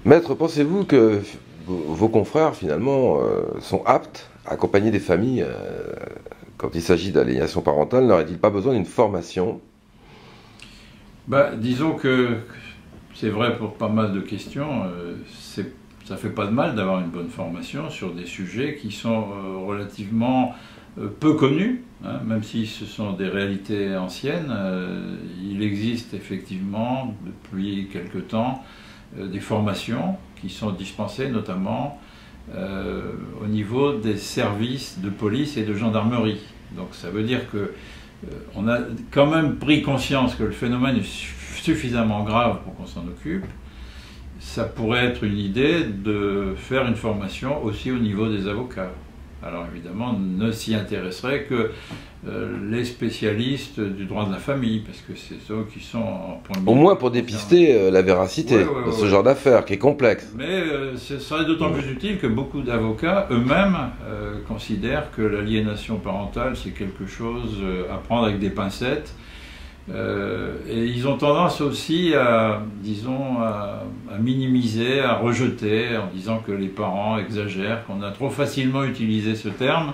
Maître, pensez-vous que vos confrères, finalement, sont aptes à accompagner des familles quand il s'agit d'aliénation parentale? N'aurait-il pas besoin d'une formation? Disons que c'est vrai pour pas mal de questions. Ça fait pas de mal d'avoir une bonne formation sur des sujets qui sont relativement peu connus, hein, même si ce sont des réalités anciennes. Il existe effectivement depuis quelque temps des formations qui sont dispensées notamment au niveau des services de police et de gendarmerie. Donc ça veut dire que on a quand même pris conscience que le phénomène est suffisamment grave pour qu'on s'en occupe. Ça pourrait être une idée de faire une formation aussi au niveau des avocats. Alors évidemment, ne s'y intéresseraient que les spécialistes du droit de la famille, parce que c'est ceux qui sont en premier. Au moins pour dépister la véracité de ce genre d'affaires qui est complexe. Mais ce serait d'autant plus utile que beaucoup d'avocats eux-mêmes considèrent que l'aliénation parentale c'est quelque chose à prendre avec des pincettes. Et ils ont tendance aussi à, disons, à minimiser, à rejeter, en disant que les parents exagèrent, qu'on a trop facilement utilisé ce terme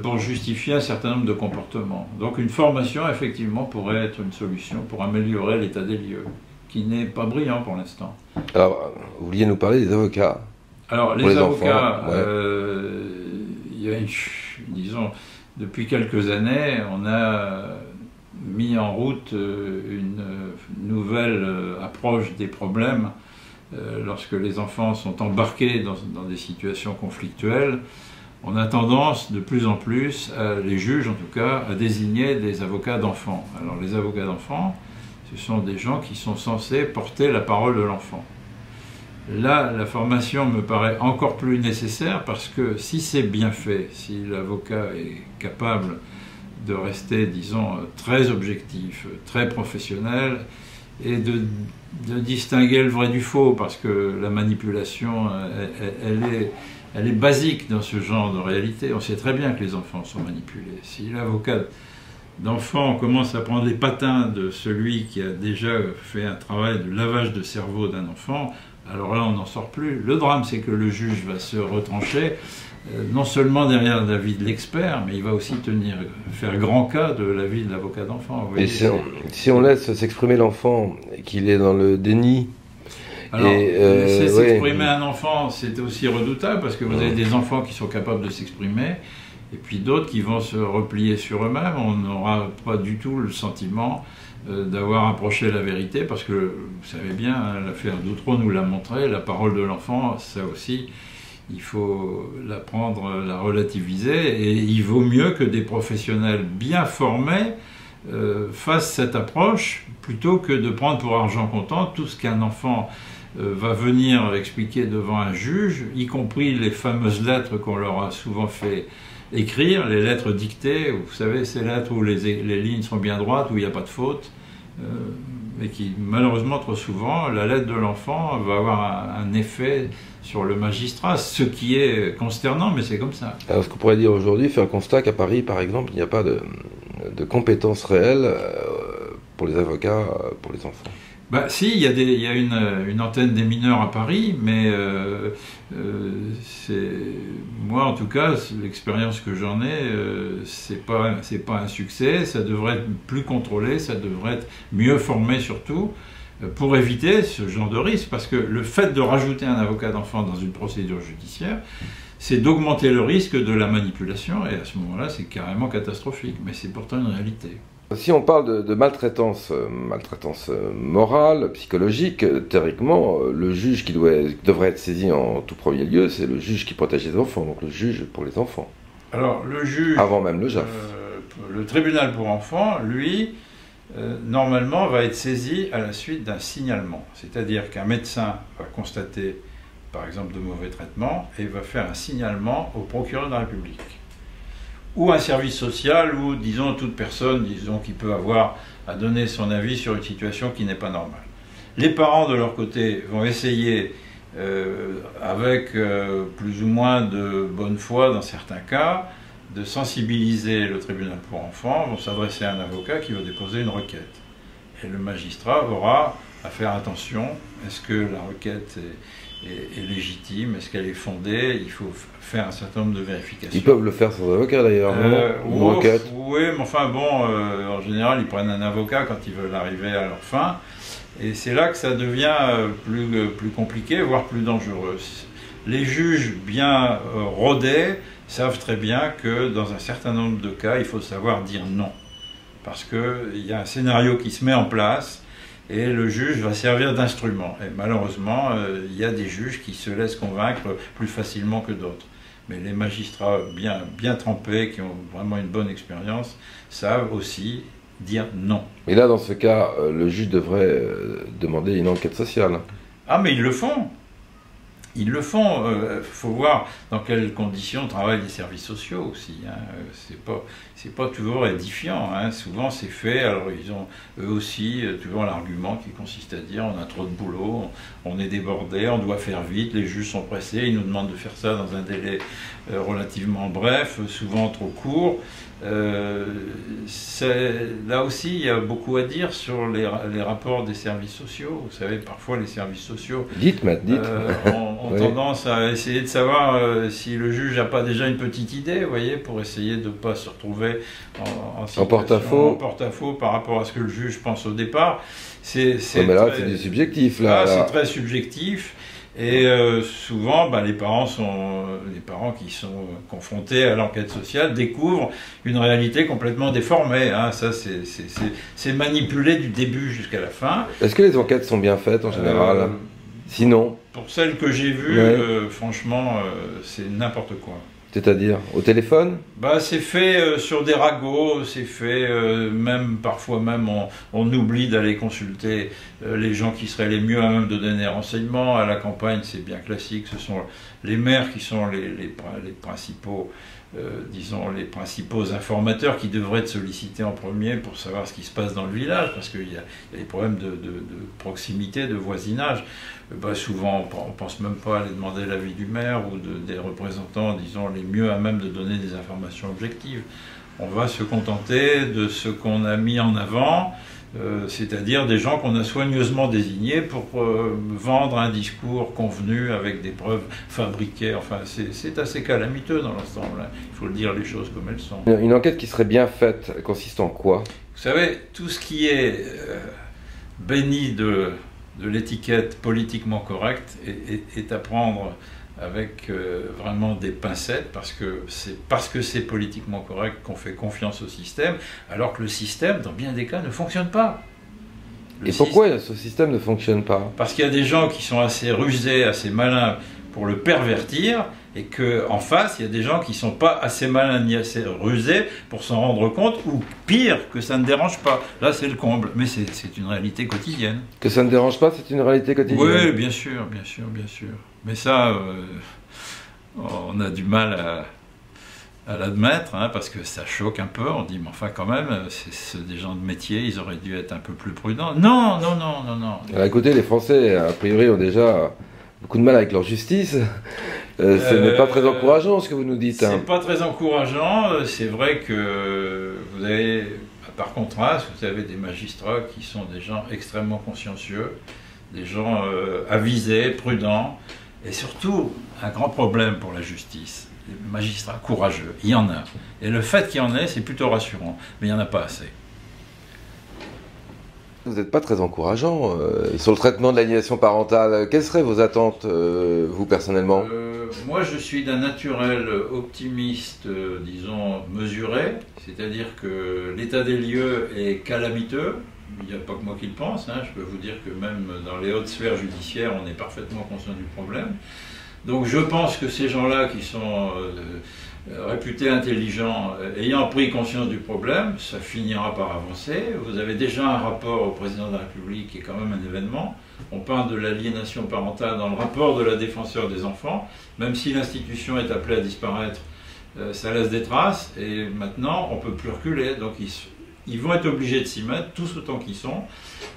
pour justifier un certain nombre de comportements. Donc une formation, effectivement, pourrait être une solution pour améliorer l'état des lieux, qui n'est pas brillant pour l'instant. Alors, vous vouliez nous parler des avocats? Alors, les avocats, il y a disons, depuis quelques années, on a mis en route une nouvelle approche des problèmes lorsque les enfants sont embarqués dans des situations conflictuelles. On a tendance de plus en plus, les juges en tout cas, à désigner des avocats d'enfants. Alors les avocats d'enfants, ce sont des gens qui sont censés porter la parole de l'enfant. Là, la formation me paraît encore plus nécessaire parce que si c'est bien fait, si l'avocat est capable de rester, disons, très objectif, très professionnel, et de distinguer le vrai du faux, parce que la manipulation, elle est basique dans ce genre de réalité. On sait très bien que les enfants sont manipulés. Si l'avocat d'enfant commence à prendre les patins de celui qui a déjà fait un travail de lavage de cerveau d'un enfant, alors là on n'en sort plus. Le drame, c'est que le juge va se retrancher non seulement derrière l'avis de l'expert, mais il va aussi faire grand cas de l'avis de l'avocat d'enfant. Et si on laisse s'exprimer l'enfant, qu'il est dans le déni. Alors, laisser s'exprimer un enfant, c'est aussi redoutable, parce que vous avez des enfants qui sont capables de s'exprimer, et puis d'autres qui vont se replier sur eux-mêmes. On n'aura pas du tout le sentiment d'avoir approché la vérité, parce que, vous savez bien, l'affaire Doutreau nous l'a montré, la parole de l'enfant, ça aussi, il faut la prendre, la relativiser, et il vaut mieux que des professionnels bien formés fassent cette approche, plutôt que de prendre pour argent comptant tout ce qu'un enfant va venir expliquer devant un juge, y compris les fameuses lettres qu'on leur a souvent fait écrire, les lettres dictées, vous savez, ces lettres où les lignes sont bien droites, où il n'y a pas de faute, mais qui, malheureusement, trop souvent, la lettre de l'enfant va avoir un effet sur le magistrat, ce qui est consternant, mais c'est comme ça. Alors, ce qu'on pourrait dire aujourd'hui, fait un constat qu'à Paris, par exemple, il n'y a pas de compétences réelles pour les avocats, pour les enfants. Si, il y a une antenne des mineurs à Paris, mais moi, en tout cas, l'expérience que j'en ai, c'est pas un succès. Ça devrait être plus contrôlé, ça devrait être mieux formé surtout, pour éviter ce genre de risque. Parce que le fait de rajouter un avocat d'enfant dans une procédure judiciaire, c'est d'augmenter le risque de la manipulation, et à ce moment-là, c'est carrément catastrophique. Mais c'est pourtant une réalité. Si on parle de maltraitance morale, psychologique, théoriquement, le juge qui devrait être saisi en tout premier lieu, c'est le juge qui protège les enfants, donc le juge pour les enfants. Alors le juge, avant même le JAF. Le tribunal pour enfants, lui, normalement va être saisi à la suite d'un signalement. C'est-à-dire qu'un médecin va constater, par exemple, de mauvais traitements et va faire un signalement au procureur de la République. Ou un service social, ou disons toute personne qui peut avoir à donner son avis sur une situation qui n'est pas normale. Les parents de leur côté vont essayer, avec plus ou moins de bonne foi dans certains cas, de sensibiliser le tribunal pour enfants, vont s'adresser à un avocat qui va déposer une requête. Et le magistrat aura à faire attention. Est-ce que la requête est légitime? Est-ce qu'elle est fondée? Il faut faire un certain nombre de vérifications. Ils peuvent le faire sans avocat d'ailleurs, requête. Oui, mais enfin bon, en général, ils prennent un avocat quand ils veulent arriver à leur fin. Et c'est là que ça devient plus compliqué, voire plus dangereux. Les juges bien rodés savent très bien que dans un certain nombre de cas, il faut savoir dire non. Parce qu'il y a un scénario qui se met en place et le juge va servir d'instrument. Et malheureusement, il y a des juges qui se laissent convaincre plus facilement que d'autres. Mais les magistrats bien trempés, qui ont vraiment une bonne expérience, savent aussi dire non. Mais là, dans ce cas, le juge devrait demander une enquête sociale. Ah, mais ils le font. Ils le font. Faut voir dans quelles conditions travaillent les services sociaux aussi. Hein. C'est pas toujours édifiant. Hein. Souvent, c'est fait. Alors, ils ont eux aussi toujours l'argument qui consiste à dire on a trop de boulot, on est débordé, on doit faire vite, les juges sont pressés, ils nous demandent de faire ça dans un délai relativement bref, souvent trop court. Là aussi, il y a beaucoup à dire sur les rapports des services sociaux. Vous savez, parfois les services sociaux ont tendance à essayer de savoir si le juge n'a pas déjà une petite idée, vous voyez, pour essayer de ne pas se retrouver en porte-à-faux par rapport à ce que le juge pense au départ. Mais là, c'est du subjectif. Là. C'est très subjectif. Et souvent, les parents qui sont confrontés à l'enquête sociale découvrent une réalité complètement déformée. Hein. Ça, c'est manipulé du début jusqu'à la fin. Est-ce que les enquêtes sont bien faites en général? Sinon, pour celles que j'ai vues, franchement, c'est n'importe quoi. C'est-à-dire au téléphone? C'est fait sur des ragots, c'est fait parfois même on oublie d'aller consulter les gens qui seraient les mieux à même de donner des renseignements. À la campagne, c'est bien classique, ce sont les maires qui sont les principaux, les principaux informateurs qui devraient être sollicités en premier pour savoir ce qui se passe dans le village, parce qu'il y a des problèmes de proximité, de voisinage. Souvent, on ne pense même pas à aller demander l'avis du maire ou des représentants, disons, les mieux à même de donner des informations objectives. On va se contenter de ce qu'on a mis en avant, c'est-à-dire des gens qu'on a soigneusement désignés pour vendre un discours convenu avec des preuves fabriquées. Enfin, c'est assez calamiteux dans l'ensemble. Hein. Il faut le dire les choses comme elles sont. Une enquête qui serait bien faite, elle consiste en quoi? Vous savez, tout ce qui est béni de l'étiquette politiquement correcte est à prendre avec vraiment des pincettes, parce que c'est politiquement correct qu'on fait confiance au système, alors que le système, dans bien des cas, ne fonctionne pas. Pourquoi ce système ne fonctionne pas? Parce qu'il y a des gens qui sont assez rusés, assez malins pour le pervertir, et qu'en face, il y a des gens qui ne sont pas assez malins ni assez rusés pour s'en rendre compte, ou pire, que ça ne dérange pas. Là, c'est le comble, mais c'est une réalité quotidienne. Que ça ne dérange pas, c'est une réalité quotidienne? Oui, bien sûr, bien sûr, bien sûr. Mais ça, on a du mal à l'admettre, hein, parce que ça choque un peu. On dit, mais enfin, quand même, c'est des gens de métier, ils auraient dû être un peu plus prudents. Non, non, non, non, non. Alors, écoutez, les Français, a priori, ont déjà beaucoup de mal avec leur justice. Ce n'est pas très encourageant ce que vous nous dites. C'est pas très encourageant. C'est vrai que vous avez, par contraste, vous avez des magistrats qui sont des gens extrêmement consciencieux, des gens avisés, prudents, et surtout un grand problème pour la justice. Les magistrats courageux, il y en a. Et le fait qu'il y en ait, c'est plutôt rassurant, mais il n'y en a pas assez. Vous n'êtes pas très encourageant sur le traitement de l'aliénation parentale. Quelles seraient vos attentes, vous personnellement? Moi, je suis d'un naturel optimiste, disons, mesuré. C'est-à-dire que l'état des lieux est calamiteux. Il n'y a pas que moi qui le pense. Hein. Je peux vous dire que même dans les hautes sphères judiciaires, on est parfaitement conscient du problème. Donc je pense que ces gens-là qui sont réputés intelligents, ayant pris conscience du problème, ça finira par avancer. Vous avez déjà un rapport au président de la République qui est quand même un événement. On parle de l'aliénation parentale dans le rapport de la défenseur des enfants. Même si l'institution est appelée à disparaître, ça laisse des traces et maintenant on ne peut plus reculer. Donc ils vont être obligés de s'y mettre, tous autant qu'ils sont.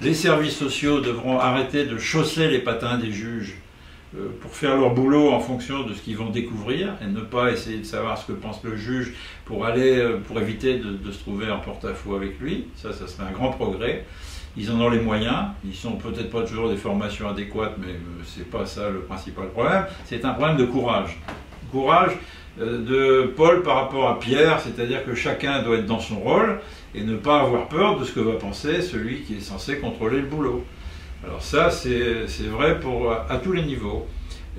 Les services sociaux devront arrêter de chausser les patins des juges pour faire leur boulot en fonction de ce qu'ils vont découvrir et ne pas essayer de savoir ce que pense le juge pour éviter de se trouver en porte-à-faux avec lui. Ça serait un grand progrès. ils en ont les moyens, ils sont peut-être pas toujours des formations adéquates, mais c'est pas ça le principal problème, c'est un problème de courage. Courage de Paul par rapport à Pierre, c'est-à-dire que chacun doit être dans son rôle et ne pas avoir peur de ce que va penser celui qui est censé contrôler le boulot. Alors ça, c'est vrai à tous les niveaux.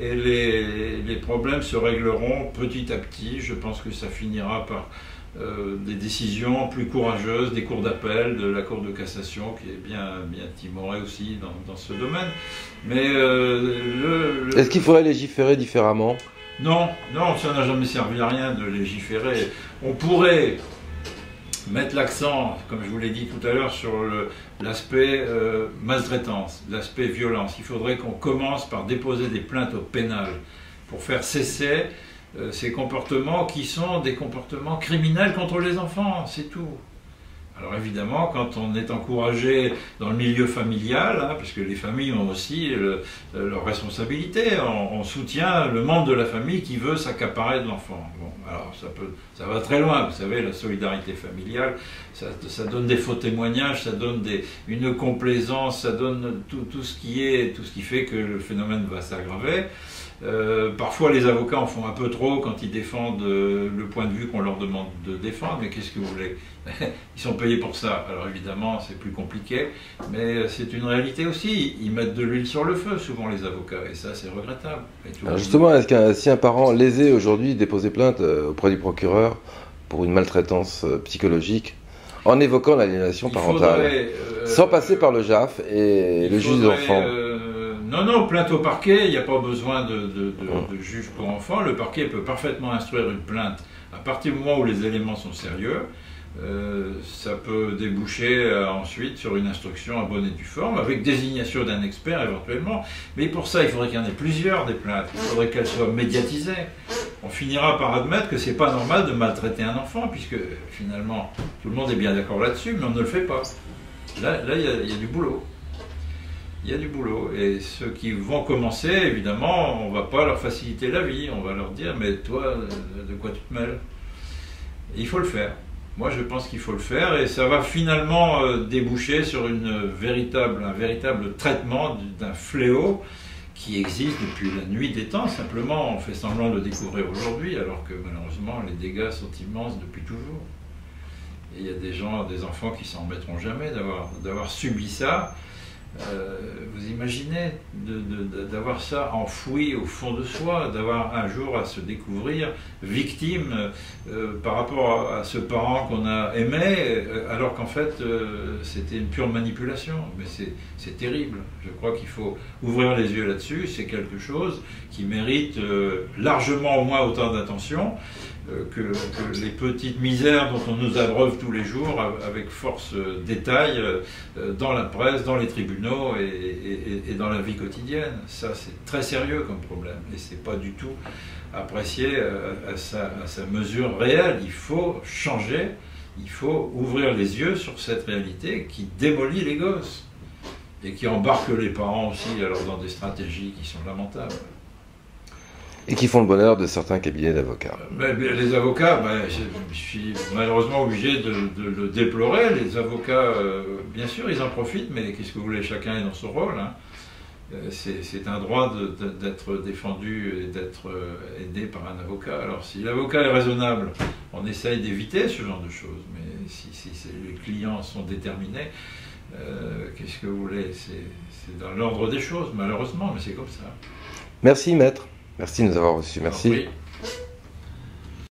Et les problèmes se régleront petit à petit. Je pense que ça finira par des décisions plus courageuses, des cours d'appel, de la Cour de cassation, qui est bien timorée aussi dans ce domaine. Mais est-ce qu'il faudrait légiférer différemment ? Non, ça n'a jamais servi à rien de légiférer. On pourrait mettre l'accent, comme je vous l'ai dit tout à l'heure, sur l'aspect maltraitance, l'aspect violence. Il faudrait qu'on commence par déposer des plaintes au pénal pour faire cesser ces comportements qui sont des comportements criminels contre les enfants, c'est tout. Alors évidemment, quand on est encouragé dans le milieu familial, hein, puisque les familles ont aussi leur responsabilité, on soutient le membre de la famille qui veut s'accaparer de l'enfant. Bon, alors ça va très loin, vous savez, la solidarité familiale, ça donne des faux témoignages, ça donne une complaisance, ça donne tout ce qui fait que le phénomène va s'aggraver. Parfois les avocats en font un peu trop quand ils défendent le point de vue qu'on leur demande de défendre, mais qu'est-ce que vous voulez? Ils sont payés pour ça. Alors évidemment c'est plus compliqué, mais c'est une réalité aussi. Ils mettent de l'huile sur le feu souvent les avocats, et ça c'est regrettable. Alors justement, si un parent lésé aujourd'hui déposait plainte auprès du procureur pour une maltraitance psychologique, en évoquant l'aliénation parentale, sans passer par le JAF et le juge des enfants. Non, plainte au parquet, il n'y a pas besoin de juge pour enfants. Le parquet peut parfaitement instruire une plainte à partir du moment où les éléments sont sérieux. Ça peut déboucher ensuite sur une instruction à bonne et due forme, avec désignation d'un expert éventuellement. Mais pour ça, il faudrait qu'il y en ait plusieurs des plaintes. Il faudrait qu'elles soient médiatisées. On finira par admettre que c'est pas normal de maltraiter un enfant, puisque finalement, tout le monde est bien d'accord là-dessus, mais on ne le fait pas. Là, il y a du boulot. Il y a du boulot, et ceux qui vont commencer, évidemment, on ne va pas leur faciliter la vie, on va leur dire « mais toi, de quoi tu te mêles ?» Il faut le faire. Moi, je pense qu'il faut le faire, et ça va finalement déboucher sur un véritable traitement d'un fléau qui existe depuis la nuit des temps. Simplement, on fait semblant de le découvrir aujourd'hui, alors que malheureusement, les dégâts sont immenses depuis toujours. Et il y a des enfants qui s'en remettront jamais d'avoir subi ça. Vous imaginez d'avoir ça enfoui au fond de soi, d'avoir un jour à se découvrir victime par rapport à ce parent qu'on a aimé, alors qu'en fait c'était une pure manipulation. Mais c'est terrible. Je crois qu'il faut ouvrir les yeux là-dessus. C'est quelque chose qui mérite largement au moins autant d'attention que les petites misères dont on nous abreuve tous les jours avec force détail dans la presse, dans les tribunaux et dans la vie quotidienne. Ça, c'est très sérieux comme problème, et c'est pas du tout apprécié à sa mesure réelle. Il faut changer, il faut ouvrir les yeux sur cette réalité qui démolit les gosses et qui embarque les parents aussi alors dans des stratégies qui sont lamentables. Et qui font le bonheur de certains cabinets d'avocats. Les avocats, je suis malheureusement obligé de le déplorer. Les avocats, bien sûr, ils en profitent, mais qu'est-ce que vous voulez, chacun est dans son rôle. Hein. C'est un droit d'être défendu et d'être aidé par un avocat. Alors si l'avocat est raisonnable, on essaye d'éviter ce genre de choses, mais si les clients sont déterminés, qu'est-ce que vous voulez, c'est dans l'ordre des choses, malheureusement, mais c'est comme ça. Merci maître. Merci de nous avoir reçus. Merci.